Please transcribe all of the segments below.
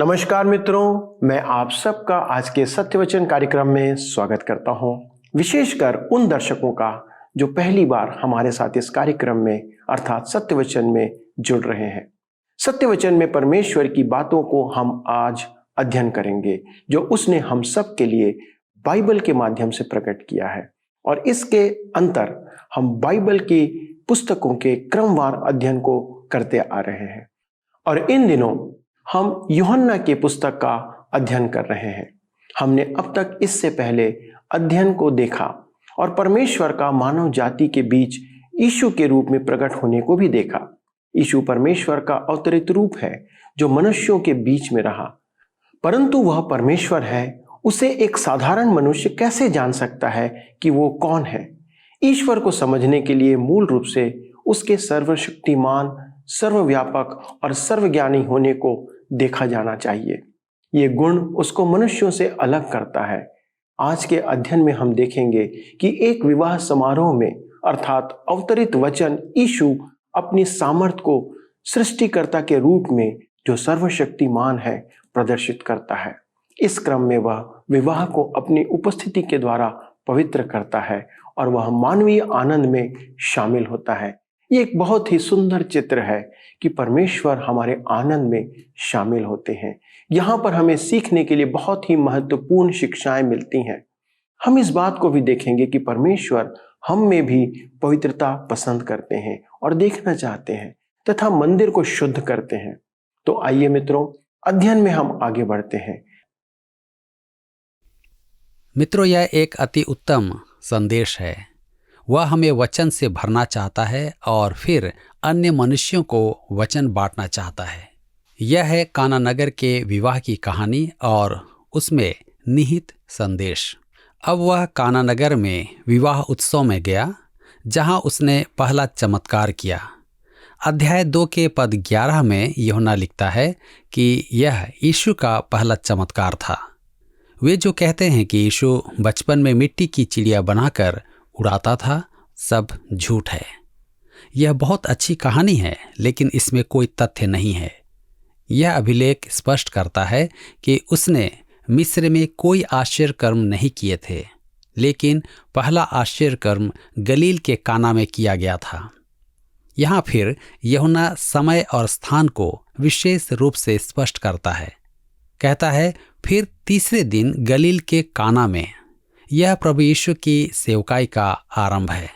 नमस्कार मित्रों, मैं आप सबका आज के सत्यवचन कार्यक्रम में स्वागत करता हूं। विशेषकर उन दर्शकों का जो पहली बार हमारे साथ इस कार्यक्रम में अर्थात सत्यवचन में जुड़ रहे हैं। सत्यवचन में परमेश्वर की बातों को हम आज अध्ययन करेंगे जो उसने हम सब के लिए बाइबल के माध्यम से प्रकट किया है, और इसके अंतर हम बाइबल की पुस्तकों के क्रमवार अध्ययन को करते आ रहे हैं। और इन दिनों हम यूहन्ना की पुस्तक का अध्ययन कर रहे हैं। हमने अब तक इससे पहले अध्ययन को देखा और परमेश्वर का मानव जाति के बीच यीशु के रूप में प्रकट होने को भी देखा। यीशु परमेश्वर का अवतरित रूप है जो मनुष्यों के बीच में रहा, परंतु वह परमेश्वर है। उसे एक साधारण मनुष्य कैसे जान सकता है कि वो कौन है? ईश्वर को समझने के लिए मूल रूप से उसके सर्वशक्तिमान, सर्वव्यापक और सर्वज्ञानी होने को देखा जाना चाहिए। ये गुण उसको मनुष्यों से अलग करता है। आज के अध्ययन में हम देखेंगे कि एक विवाह समारोह में अर्थात अवतरित वचन यीशु अपनी सामर्थ को सृष्टिकर्ता के रूप में जो सर्वशक्तिमान है प्रदर्शित करता है। इस क्रम में वह विवाह को अपनी उपस्थिति के द्वारा पवित्र करता है और वह मानवीय आनंद में शामिल होता है। ये एक बहुत ही सुंदर चित्र है कि परमेश्वर हमारे आनंद में शामिल होते हैं। यहाँ पर हमें सीखने के लिए बहुत ही महत्वपूर्ण शिक्षाएं मिलती हैं। हम इस बात को भी देखेंगे कि परमेश्वर हम में भी पवित्रता पसंद करते हैं और देखना चाहते हैं तथा मंदिर को शुद्ध करते हैं। तो आइए मित्रों, अध्ययन में हम आगे बढ़ते हैं। मित्रों, यह एक अति उत्तम संदेश है। वह हमें वचन से भरना चाहता है और फिर अन्य मनुष्यों को वचन बांटना चाहता है। यह है काना नगर के विवाह की कहानी और उसमें निहित संदेश। अब वह काना नगर में विवाह उत्सव में गया जहां उसने पहला चमत्कार किया। अध्याय 2 के पद 11 में यूहन्ना लिखता है कि यह यीशु का पहला चमत्कार था। वे जो कहते हैं कि यीशु बचपन में मिट्टी की चिड़िया बनाकर उड़ाता था, सब झूठ है। यह बहुत अच्छी कहानी है, लेकिन इसमें कोई तथ्य नहीं है। यह अभिलेख स्पष्ट करता है कि उसने मिस्र में कोई आश्चर्य कर्म नहीं किए थे, लेकिन पहला आश्चर्य कर्म गलील के काना में किया गया था। यहाँ फिर यूहन्ना समय और स्थान को विशेष रूप से स्पष्ट करता है। कहता है, फिर तीसरे दिन गलील के काना में। यह प्रभु यीशु की सेवकाई का आरंभ है।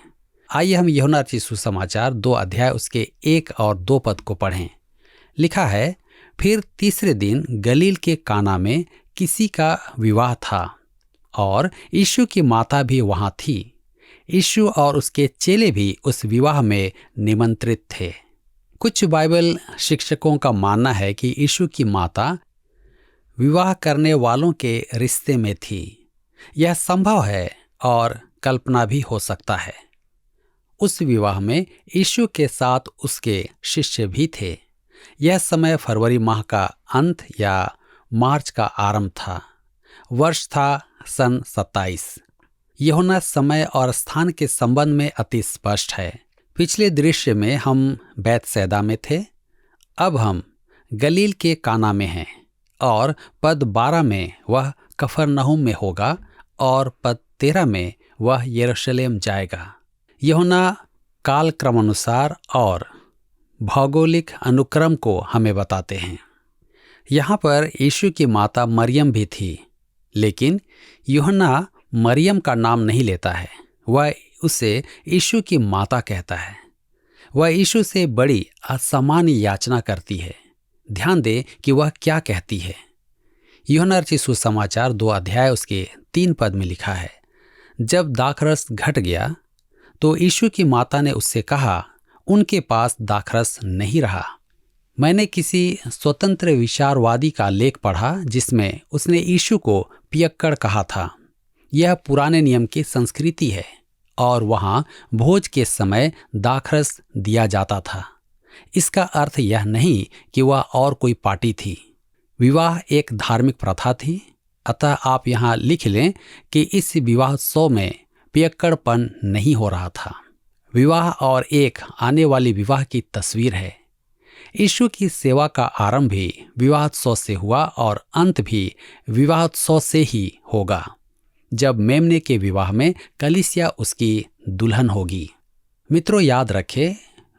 आइए हम यूहन्ना रचित सुसमाचार 2 अध्याय उसके 1 और 2 पद को पढ़ें। लिखा है, फिर तीसरे दिन गलील के काना में किसी का विवाह था और यीशु की माता भी वहां थी। यीशु और उसके चेले भी उस विवाह में निमंत्रित थे। कुछ बाइबल शिक्षकों का मानना है कि यीशु की माता विवाह करने वालों के रिश्ते में थी। यह संभव है और कल्पना भी हो सकता है। उस विवाह में यीशु के साथ उसके शिष्य भी थे। यह समय फरवरी माह का अंत या मार्च का आरंभ था। वर्ष था सन 27। यूहन्ना समय और स्थान के संबंध में अति स्पष्ट है। पिछले दृश्य में हम बैतसैदा में थे, अब हम गलील के काना में हैं और पद 12 में वह कफरनहूम में होगा और पद 13 में वह यरूशलेम जाएगा। यूहन्ना काल क्रमानुसार और भौगोलिक अनुक्रम को हमें बताते हैं। यहाँ पर यीशु की माता मरियम भी थी, लेकिन यूहन्ना मरियम का नाम नहीं लेता है। वह उसे यीशु की माता कहता है। वह यीशु से बड़ी असामान्य याचना करती है। ध्यान दें कि वह क्या कहती है। यूहन्ना रचित सुसमाचार 2 अध्याय उसके 3 पद में लिखा है, जब दाखरस घट गया तो यीशु की माता ने उससे कहा, उनके पास दाखरस नहीं रहा। मैंने किसी स्वतंत्र विचारवादी का लेख पढ़ा जिसमें उसने यीशु को पियक्कड़ कहा था। यह पुराने नियम की संस्कृति है और वहाँ भोज के समय दाखरस दिया जाता था। इसका अर्थ यह नहीं कि वह और कोई पार्टी थी। विवाह एक धार्मिक प्रथा थी, अतः आप यहाँ लिख लें कि इस विवाहोत्सव में पियक्कड़पन नहीं हो रहा था। विवाह और एक आने वाली विवाह की तस्वीर है। यीशु की सेवा का आरंभ भी विवाहोत्सव से हुआ और अंत भी विवाहोत्सव से ही होगा, जब मेमने के विवाह में कलीसिया उसकी दुल्हन होगी। मित्रों, याद रखें,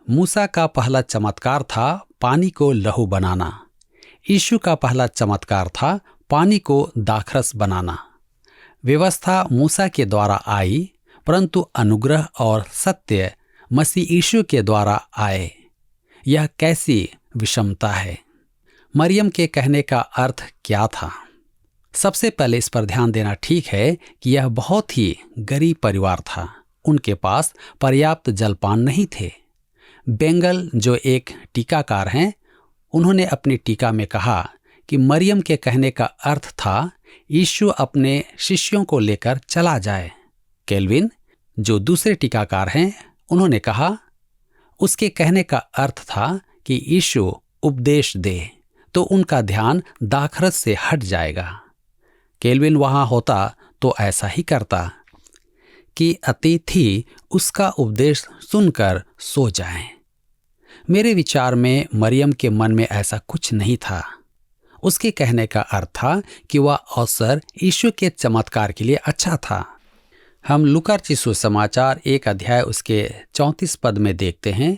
मूसा का पहला चमत्कार था पानी को लहू बनाना। यीशु का पहला चमत्कार था पानी को दाखरस बनाना। व्यवस्था मूसा के द्वारा आई, परंतु अनुग्रह और सत्य मसीह यीशु के द्वारा आए। यह कैसी विषमता है। मरियम के कहने का अर्थ क्या था? सबसे पहले इस पर ध्यान देना ठीक है कि यह बहुत ही गरीब परिवार था। उनके पास पर्याप्त जलपान नहीं थे। बेंगल, जो एक टीकाकार हैं, उन्होंने अपनी टीका में कहा कि मरियम के कहने का अर्थ था यीशु अपने शिष्यों को लेकर चला जाए। केल्विन, जो दूसरे टीकाकार हैं, उन्होंने कहा उसके कहने का अर्थ था कि यीशु उपदेश दे तो उनका ध्यान दाखरस से हट जाएगा। केल्विन वहां होता तो ऐसा ही करता कि अतिथि उसका उपदेश सुनकर सो जाएं। मेरे विचार में मरियम के मन में ऐसा कुछ नहीं था। उसके कहने का अर्थ था कि वह अवसर यीशु के चमत्कार के लिए अच्छा था। हम लूका रचित सुसमाचार 1 अध्याय उसके 34 पद में देखते हैं,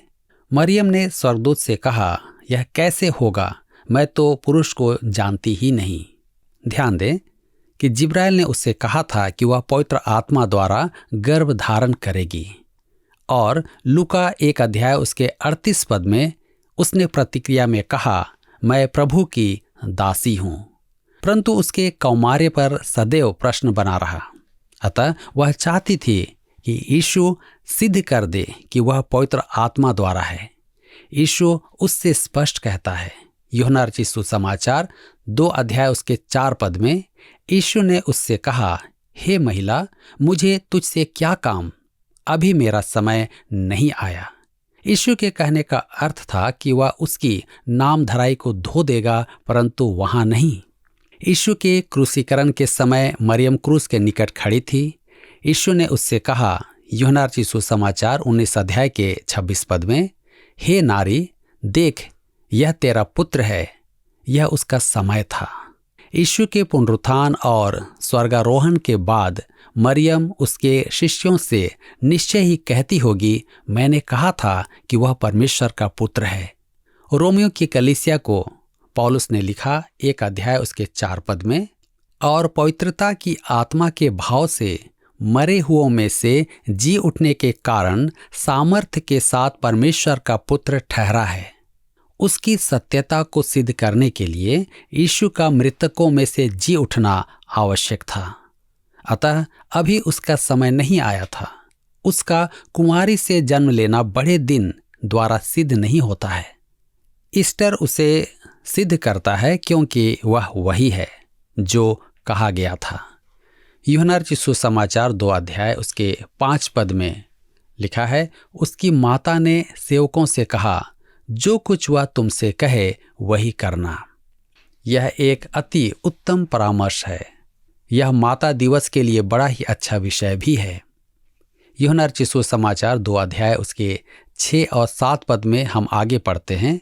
मरियम ने स्वर्गदूत से कहा, यह कैसे होगा, मैं तो पुरुष को जानती ही नहीं। ध्यान दें कि जिब्राइल ने उससे कहा था कि वह पवित्र आत्मा द्वारा गर्भ धारण करेगी। और लूका 1 अध्याय उसके 38 पद में उसने प्रतिक्रिया में कहा, मैं प्रभु की दासी हूं। परंतु उसके कौमार्य पर सदैव प्रश्न बना रहा। अतः वह चाहती थी कि यीशु सिद्ध कर दे कि वह पवित्र आत्मा द्वारा है। यीशु उससे स्पष्ट कहता है। यूहन्ना रचित सुसमाचार 2 अध्याय उसके 4 पद में यीशु ने उससे कहा, हे महिला, मुझे तुझसे क्या काम, अभी मेरा समय नहीं आया। यीशु के कहने का अर्थ था कि वह उसकी नामधराई को धो देगा, परंतु वहां नहीं। यीशु के क्रूसीकरण के समय मरियम क्रूस के निकट खड़ी थी। यीशु ने उससे कहा, यूहन्ना रचित सुसमाचार 19 अध्याय के 26 पद में, हे नारी, देख, यह तेरा पुत्र है। यह उसका समय था। यीशु के पुनरुत्थान और स्वर्गारोहण के बाद मरियम उसके शिष्यों से निश्चय ही कहती होगी, मैंने कहा था कि वह परमेश्वर का पुत्र है। रोमियो की कलीसिया को पौलुस ने लिखा 1 अध्याय उसके 4 पद में, और पवित्रता की आत्मा के भाव से मरे हुओं में से जी उठने के कारण सामर्थ्य के साथ परमेश्वर का पुत्र ठहरा है। उसकी सत्यता को सिद्ध करने के लिए यीशु का मृतकों में से जी उठना आवश्यक था। अतः अभी उसका समय नहीं आया था। उसका कुंवारी से जन्म लेना बड़े दिन द्वारा सिद्ध नहीं होता है। ईस्टर उसे सिद्ध करता है, क्योंकि वह वही है जो कहा गया था। यूहन्ना रचित सुसमाचार 2 अध्याय उसके 5 पद में लिखा है, उसकी माता ने सेवकों से कहा, जो कुछ वह तुमसे कहे वही करना। यह एक अति उत्तम परामर्श है। यह माता दिवस के लिए बड़ा ही अच्छा विषय भी है। यूहन्ना रचित सुसमाचार 2 अध्याय उसके 6 और 7 पद में हम आगे पढ़ते हैं।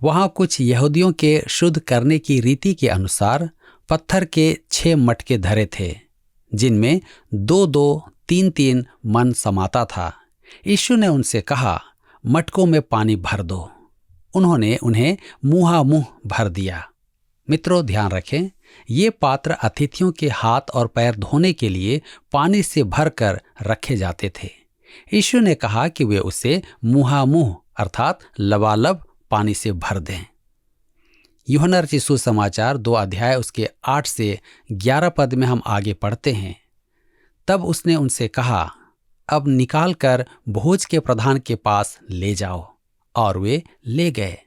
वहाँ कुछ यहूदियों के शुद्ध करने की रीति के अनुसार पत्थर के 6 मटके धरे थे, जिनमें 2-2, 3-3 मन समाता था। यीशु ने उनसे कहा, मटकों में पानी भर दो। उन्होंने उन्हें मुंहामुंह भर दिया। मित्रों, ध्यान रखें, ये पात्र अतिथियों के हाथ और पैर धोने के लिए पानी से भरकर रखे जाते थे। यीशु ने कहा कि वे उसे मुंहामुंह अर्थात लबालब पानी से भर दें। यूहन्ना रचित सुसमाचार 2 अध्याय उसके 8 से 11 पद में हम आगे पढ़ते हैं। तब उसने उनसे कहा, अब निकाल कर भोज के प्रधान के पास ले जाओ। और वे ले गए।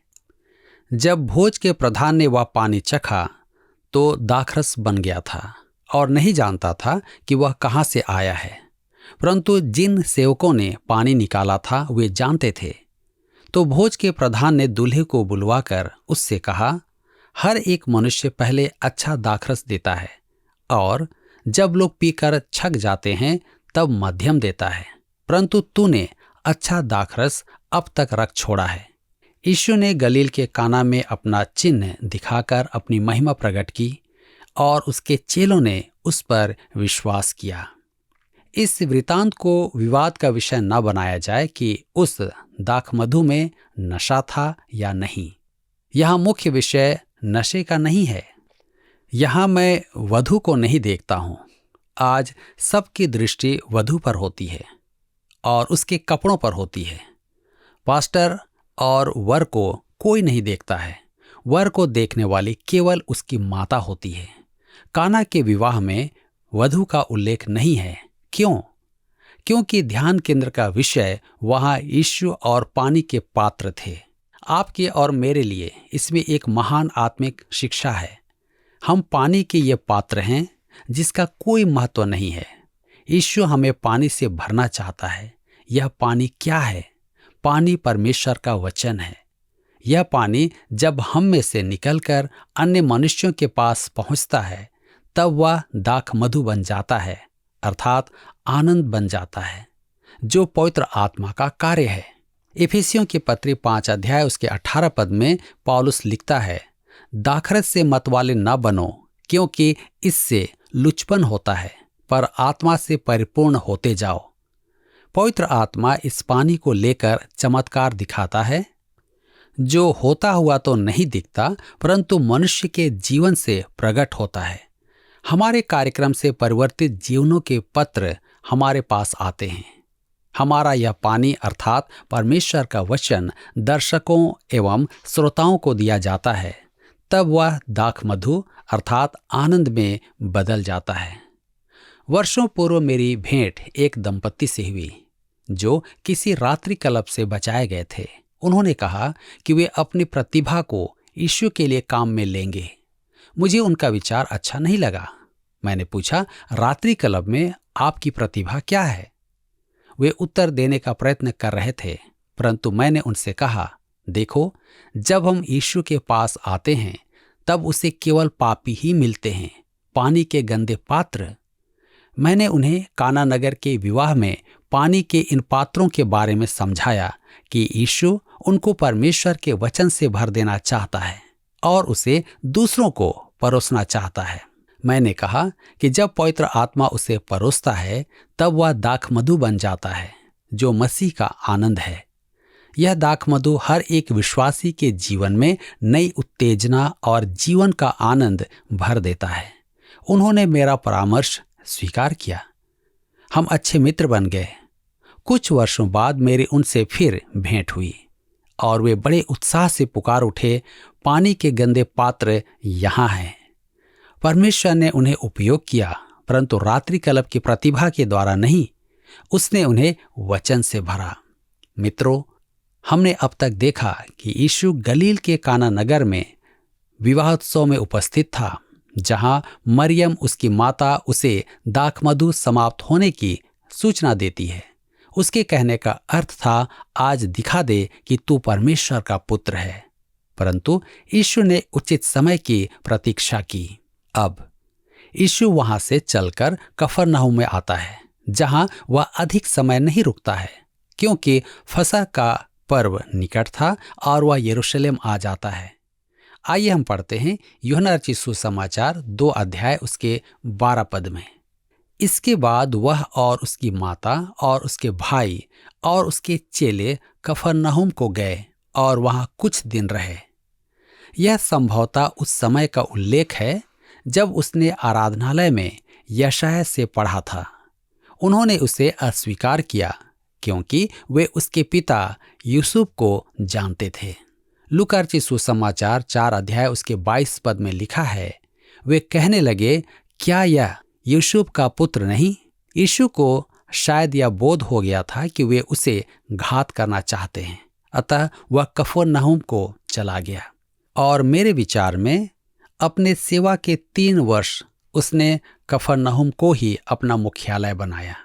जब भोज के प्रधान ने वह पानी चखा तो दाखरस बन गया था और नहीं जानता था कि वह कहाँ से आया है। परंतु जिन सेवकों ने पानी निकाला था वे जानते थे। तो भोज के प्रधान ने दूल्हे को बुलवाकर उससे कहा, हर एक मनुष्य पहले अच्छा दाखरस देता है, और जब लोग पीकर छक जाते हैं तब मध्यम देता है, परंतु तूने अच्छा दाखरस अब तक रख छोड़ा है। यीशु ने गलील के काना में अपना चिन्ह दिखाकर अपनी महिमा प्रकट की और उसके चेलों ने उस पर विश्वास किया। इस वृतांत को विवाद का विषय न बनाया जाए कि उस दाखमधु में नशा था या नहीं। यहाँ मुख्य विषय नशे का नहीं है। यहाँ मैं वधू को नहीं देखता हूँ। आज सबकी दृष्टि वधू पर होती है और उसके कपड़ों पर होती है। पास्टर और वर को कोई नहीं देखता है। वर को देखने वाली केवल उसकी माता होती है। काना के विवाह में वधू का उल्लेख नहीं है। क्यों? क्योंकि ध्यान केंद्र का विषय वहां यीशु और पानी के पात्र थे। आपके और मेरे लिए इसमें एक महान आत्मिक शिक्षा है। हम पानी के ये पात्र हैं जिसका कोई महत्व नहीं है। यीशु हमें पानी से भरना चाहता है। यह पानी क्या है? पानी परमेश्वर का वचन है। यह पानी जब हम में से निकलकर अन्य मनुष्यों के पास पहुंचता है तब वह दाखमधु बन जाता है, अर्थात आनंद बन जाता है, जो पवित्र आत्मा का कार्य है। इफिसियों की पत्री 5 अध्याय उसके 18 पद में पौलुस लिखता है, दाखरस से मतवाले न बनो, क्योंकि इससे लुचपन होता है, पर आत्मा से परिपूर्ण होते जाओ। पवित्र आत्मा इस पानी को लेकर चमत्कार दिखाता है, जो होता हुआ तो नहीं दिखता परंतु मनुष्य के जीवन से प्रकट होता है। हमारे कार्यक्रम से परिवर्तित जीवनों के पत्र हमारे पास आते हैं। हमारा यह पानी अर्थात परमेश्वर का वचन दर्शकों एवं श्रोताओं को दिया जाता है, तब वह दाखमधु अर्थात आनंद में बदल जाता है। वर्षों पूर्व मेरी भेंट एक दंपत्ति से हुई जो किसी रात्रि क्लब से बचाए गए थे। उन्होंने कहा कि वे अपनी प्रतिभा को यीशु के लिए काम में लेंगे। मुझे उनका विचार अच्छा नहीं लगा। मैंने पूछा, रात्रि क्लब में आपकी प्रतिभा क्या है? वे उत्तर देने का प्रयत्न कर रहे थे, परंतु मैंने उनसे कहा, देखो, जब हम यीशु के पास आते हैं तब उसे केवल पापी ही मिलते हैं, पानी के गंदे पात्र। मैंने उन्हें काना नगर के विवाह में पानी के इन पात्रों के बारे में समझाया कि यीशु उनको परमेश्वर के वचन से भर देना चाहता है और उसे दूसरों को परोसना चाहता है। मैंने कहा कि जब पवित्र आत्मा उसे परोसता है तब वह दाखमधु बन जाता है, जो मसीह का आनंद है। यह दाखमधु हर एक विश्वासी के जीवन में नई उत्तेजना और जीवन का आनंद भर देता है। उन्होंने मेरा परामर्श स्वीकार किया। हम अच्छे मित्र बन गए। कुछ वर्षों बाद मेरी उनसे फिर भेंट हुई और वे बड़े उत्साह से पुकार उठे, पानी के गंदे पात्र यहाँ हैं। परमेश्वर ने उन्हें उपयोग किया, परंतु रात्रि क्लब की प्रतिभा के द्वारा नहीं, उसने उन्हें वचन से भरा। मित्रों, हमने अब तक देखा कि यीशु गलील के काना नगर में विवाहोत्सव में उपस्थित था, जहां मरियम उसकी माता उसे दाखमधु समाप्त होने की सूचना देती है। उसके कहने का अर्थ था, आज दिखा दे कि तू परमेश्वर का पुत्र है। परंतु यीशु ने उचित समय की प्रतीक्षा की। अब यीशु वहां से चलकर कफरनहूम में आता है, जहां वह अधिक समय नहीं रुकता है, क्योंकि फसह का पर्व निकट था और वह यरूशलेम आ जाता है। आइए हम पढ़ते हैं यूहन्ना रचित सुसमाचार 2 अध्याय उसके 12 पद में। इसके बाद वह और उसकी माता और उसके भाई और उसके चेले कफरनहूम को गए और वहां कुछ दिन रहे। यह संभवतः उस समय का उल्लेख है जब उसने आराधनालय में यशायाह से पढ़ा था। उन्होंने उसे अस्वीकार किया क्योंकि वे उसके पिता यूसुफ को जानते थे। लूका रचित सुसमाचार 4 अध्याय उसके 22 पद में लिखा है, वे कहने लगे, क्या यह यूसुफ का पुत्र नहीं? यीशु को शायद यह बोध हो गया था कि वे उसे घात करना चाहते हैं, अतः वह कफरनहूम को चला गया। और मेरे विचार में अपने सेवा के 3 वर्ष उसने कफरनहूम को ही अपना मुख्यालय बनाया।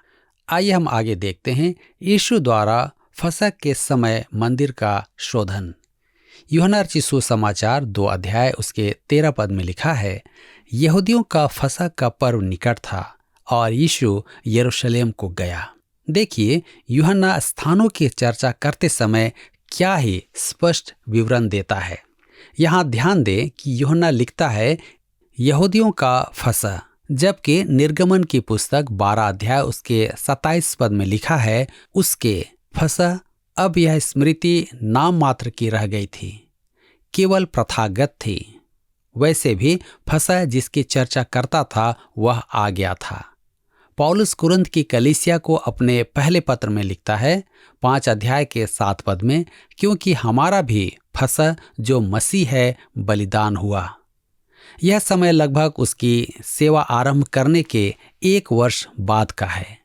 आइए हम आगे देखते हैं यीशु द्वारा फसह के समय मंदिर का शोधन। यूहन्ना रचित सुसमाचार 2 अध्याय उसके 13 पद में लिखा है, यहूदियों का फसह का पर्व निकट था और यीशु यरूशलेम को गया। देखिए, यूहन्ना स्थानों की चर्चा करते समय क्या ही स्पष्ट विवरण देता है। यहाँ ध्यान दें कि यूहन्ना लिखता है यहूदियों का फसह, जबकि निर्गमन की पुस्तक 12 अध्याय उसके 27 पद में लिखा है उसके फसह अब यह स्मृति नाम मात्र की रह गई थी, केवल प्रथागत थी। वैसे भी फसह जिसकी चर्चा करता था वह आ गया था। पौलुस कुरिन्थ की कलीसिया को अपने पहले पत्र में लिखता है 5 अध्याय के 7 पद में, क्योंकि हमारा भी फसह जो मसीह है बलिदान हुआ। यह समय लगभग उसकी सेवा आरंभ करने के 1 वर्ष बाद का है।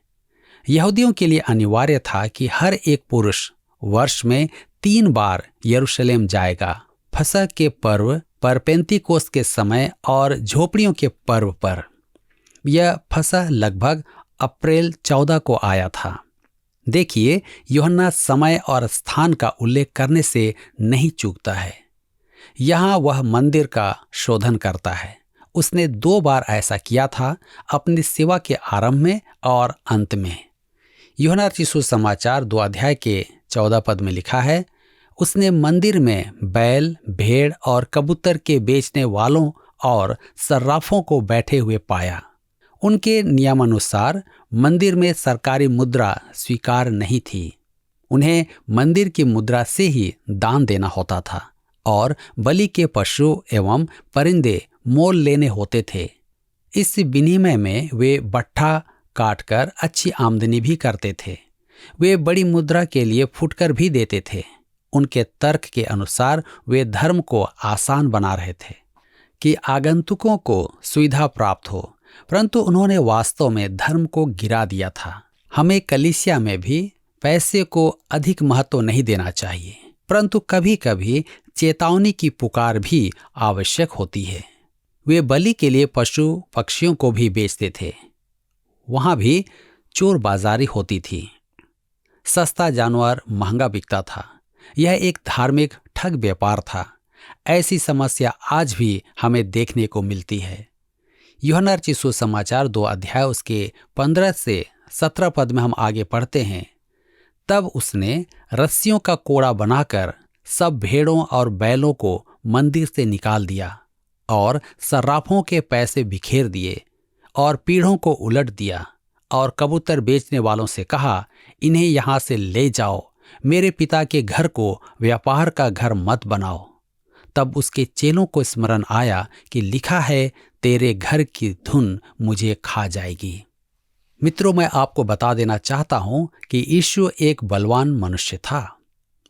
यहूदियों के लिए अनिवार्य था कि हर एक पुरुष वर्ष में 3 बार यरूशलेम जाएगा, फसह के पर्व पर, पेंतीकोस्त के समय और झोपड़ियों के पर्व पर। यह फसह लगभग अप्रैल 14 को आया था। देखिए, यूहन्ना समय और स्थान का उल्लेख करने से नहीं चूकता है। यहाँ वह मंदिर का शोधन करता है। उसने 2 बार ऐसा किया था, अपनी सेवा के आरंभ में और अंत में। यूहन्ना रचित सुसमाचार 2 अध्याय के 14 पद में लिखा है उसने मंदिर में बैल, भेड़ और कबूतर के बेचने वालों और सर्राफों को बैठे हुए पाया। उनके नियमानुसार मंदिर में सरकारी मुद्रा स्वीकार नहीं थी। उन्हें मंदिर की मुद्रा से ही दान देना होता था और बलि के पशु एवं परिंदे मोल लेने होते थे। इस विनिमय में वे बट्ठा काटकर अच्छी आमदनी भी करते थे। वे बड़ी मुद्रा के लिए फुटकर भी देते थे। उनके तर्क के अनुसार वे धर्म को आसान बना रहे थे कि आगंतुकों को सुविधा प्राप्त हो, परंतु उन्होंने वास्तव में धर्म को गिरा दिया था। हमें कलीसिया में भी पैसे को अधिक महत्व नहीं देना चाहिए, परंतु कभी कभी चेतावनी की पुकार भी आवश्यक होती है। वे बलि के लिए पशु पक्षियों को भी बेचते थे। वहां भी चोर बाजारी होती थी। सस्ता जानवर महंगा बिकता था। यह एक धार्मिक ठग व्यापार था। ऐसी समस्या आज भी हमें देखने को मिलती है। यूहन्ना रचित सुसमाचार 2 अध्याय उसके 15 से 17 पद में हम आगे पढ़ते हैं। तब उसने रस्सियों का कोड़ा बनाकर सब भेड़ों और बैलों को मंदिर से निकाल दिया और सर्राफों के पैसे बिखेर दिए और पीढ़ों को उलट दिया और कबूतर बेचने वालों से कहा, इन्हें यहाँ से ले जाओ, मेरे पिता के घर को व्यापार का घर मत बनाओ। तब उसके चेलों को स्मरण आया कि लिखा है, तेरे घर की धुन मुझे खा जाएगी। मित्रों, मैं आपको बता देना चाहता हूं कि यीशु एक बलवान मनुष्य था।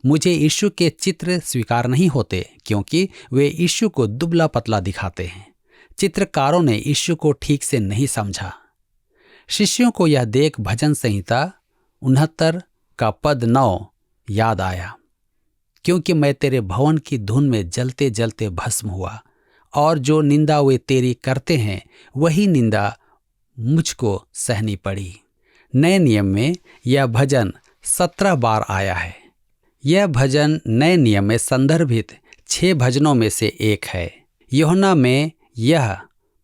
मुझे यीशु के चित्र स्वीकार नहीं होते क्योंकि वे यीशु को दुबला पतला दिखाते हैं। चित्रकारों ने यीशु को ठीक से नहीं समझा। शिष्यों को यह देख भजन संहिता 69 का पद 9 याद आया, क्योंकि मैं तेरे भवन की धुन में जलते जलते भस्म हुआ और जो निंदा वे तेरी करते हैं वही निंदा मुझको सहनी पड़ी। नए नियम में यह भजन 17 बार आया है। यह भजन नए नियम में संदर्भित 6 भजनों में से एक है। यूहन्ना में यह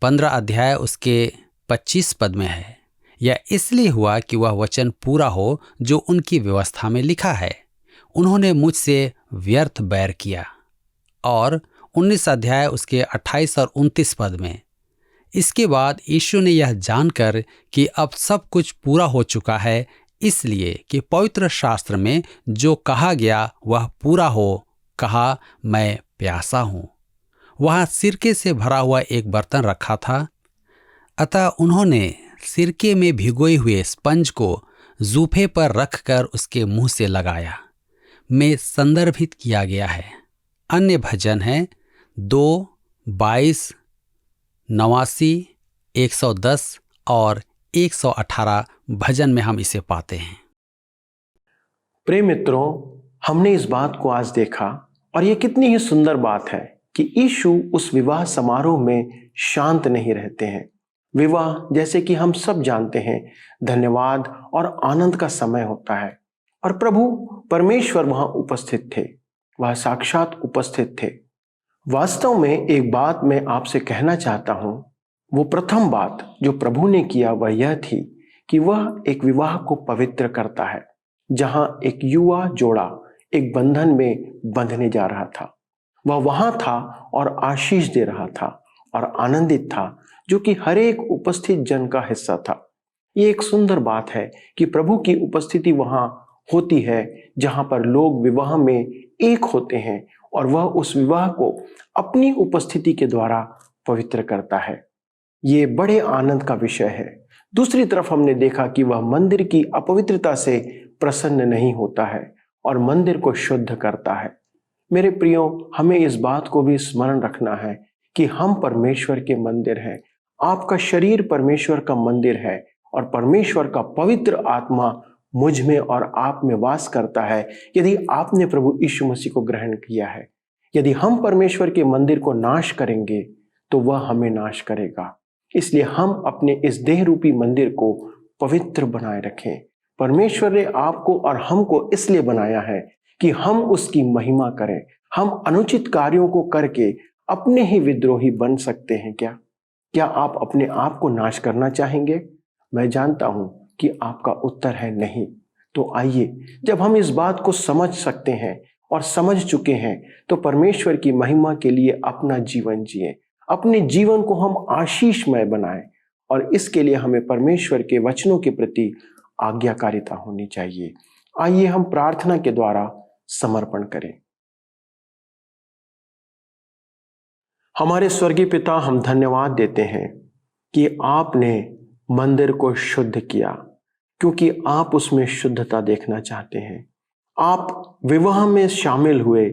15 अध्याय उसके 25 पद में है। यह इसलिए हुआ कि वह वचन पूरा हो जो उनकी व्यवस्था में लिखा है, उन्होंने मुझसे व्यर्थ बैर किया। और 19 अध्याय उसके 28 और 29 पद में। इसके बाद यीशु ने यह जानकर कि अब सब कुछ पूरा हो चुका है, इसलिए कि पवित्र शास्त्र में जो कहा गया वह पूरा हो, कहा, मैं प्यासा हूं। वहां सिरके से भरा हुआ एक बर्तन रखा था, अतः उन्होंने सिरके में भिगोए हुए स्पंज को जूफे पर रखकर उसके मुंह से लगाया। में संदर्भित किया गया है। अन्य भजन है 2, 22, 89, 110 और 118 भजन में हम इसे पाते हैं। प्रिय मित्रों, हमने इस बात को आज देखा और ये कितनी ही सुंदर बात है कि यीशु उस विवाह समारोह में शांत नहीं रहते हैं। विवाह, जैसे कि हम सब जानते हैं, धन्यवाद और आनंद का समय होता है और प्रभु परमेश्वर वहां उपस्थित थे, वह साक्षात उपस्थित थे। वास्तव में एक बात मैं आपसे कहना चाहता हूं, वो प्रथम बात जो प्रभु ने किया वह यह थी कि वह एक विवाह को पवित्र करता है, जहां एक युवा जोड़ा एक बंधन में बंधने जा रहा था। वह वहां था और आशीष दे रहा था और आनंदित था, जो कि हर एक उपस्थित जन का हिस्सा था। ये एक सुंदर बात है कि प्रभु की उपस्थिति वहां होती है जहां पर लोग विवाह में एक होते हैं और वह उस विवाह को अपनी उपस्थिति के द्वारा पवित्र करता है। ये बड़े आनंद का विषय है। दूसरी तरफ हमने देखा कि वह मंदिर की अपवित्रता से प्रसन्न नहीं होता है और मंदिर को शुद्ध करता है। मेरे प्रियो, हमें इस बात को भी स्मरण रखना है कि हम परमेश्वर के मंदिर हैं। आपका शरीर परमेश्वर का मंदिर है और परमेश्वर का पवित्र आत्मा मुझ में और आप में वास करता है यदि आपने प्रभु यीशु मसीह को ग्रहण किया है। यदि हम परमेश्वर के मंदिर को नाश करेंगे तो वह हमें नाश करेगा। इसलिए हम अपने इस देह रूपी मंदिर को पवित्र बनाए रखें। परमेश्वर ने आपको और हमको इसलिए बनाया है कि हम उसकी महिमा करें। हम अनुचित कार्यों को करके अपने ही विद्रोही बन सकते हैं क्या? क्या आप अपने आप को नाश करना चाहेंगे? मैं जानता हूं कि आपका उत्तर है नहीं। तो आइए, जब हम इस बात को समझ सकते हैं और समझ चुके हैं तो परमेश्वर की महिमा के लिए अपना जीवन जिए, अपने जीवन को हम आशीषमय बनाएं और इसके लिए हमें परमेश्वर के वचनों के प्रति आज्ञाकारिता होनी चाहिए। आइए हम प्रार्थना के द्वारा समर्पण करें। हमारे स्वर्गीय पिता, हम धन्यवाद देते हैं कि आपने मंदिर को शुद्ध किया, क्योंकि आप उसमें शुद्धता देखना चाहते हैं। आप विवाह में शामिल हुए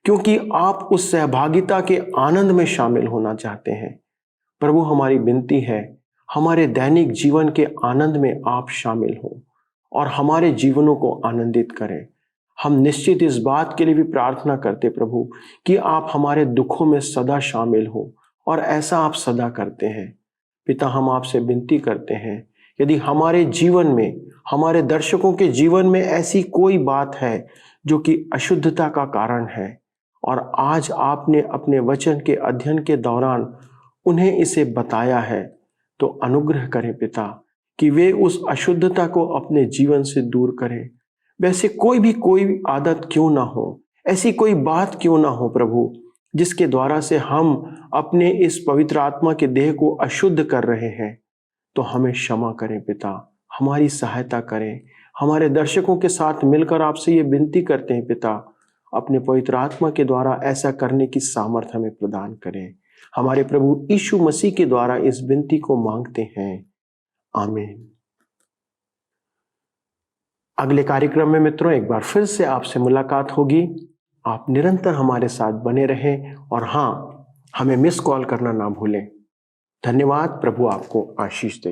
क्योंकि आप उस सहभागिता के आनंद में शामिल होना चाहते हैं। प्रभु, हमारी विनती है, हमारे दैनिक जीवन के आनंद में आप शामिल हो और हमारे जीवनों को आनंदित करें। हम निश्चित इस बात के लिए भी प्रार्थना करते प्रभु कि आप हमारे दुखों में सदा शामिल हो और ऐसा आप सदा करते हैं। पिता, हम आपसे विनती करते हैं, यदि हमारे जीवन में, हमारे दर्शकों के जीवन में ऐसी कोई बात है जो कि अशुद्धता का कारण है और आज आपने अपने वचन के अध्ययन के दौरान उन्हें इसे बताया है, तो अनुग्रह करें पिता कि वे उस अशुद्धता को अपने जीवन से दूर करें। वैसे कोई आदत क्यों ना हो, ऐसी कोई बात क्यों ना हो प्रभु, जिसके द्वारा से हम अपने इस पवित्र आत्मा के देह को अशुद्ध कर रहे हैं, तो हमें क्षमा करें पिता, हमारी सहायता करें। हमारे दर्शकों के साथ मिलकर आपसे ये विनती करते हैं पिता, अपने पवित्र आत्मा के द्वारा ऐसा करने की सामर्थ्य हमें प्रदान करें। हमारे प्रभु यीशु मसीह के द्वारा इस विनती को मांगते हैं, आमीन। अगले कार्यक्रम में मित्रों एक बार फिर से आपसे मुलाकात होगी। आप निरंतर हमारे साथ बने रहें और हाँ, हमें मिस कॉल करना ना भूलें। धन्यवाद। प्रभु आपको आशीष दे।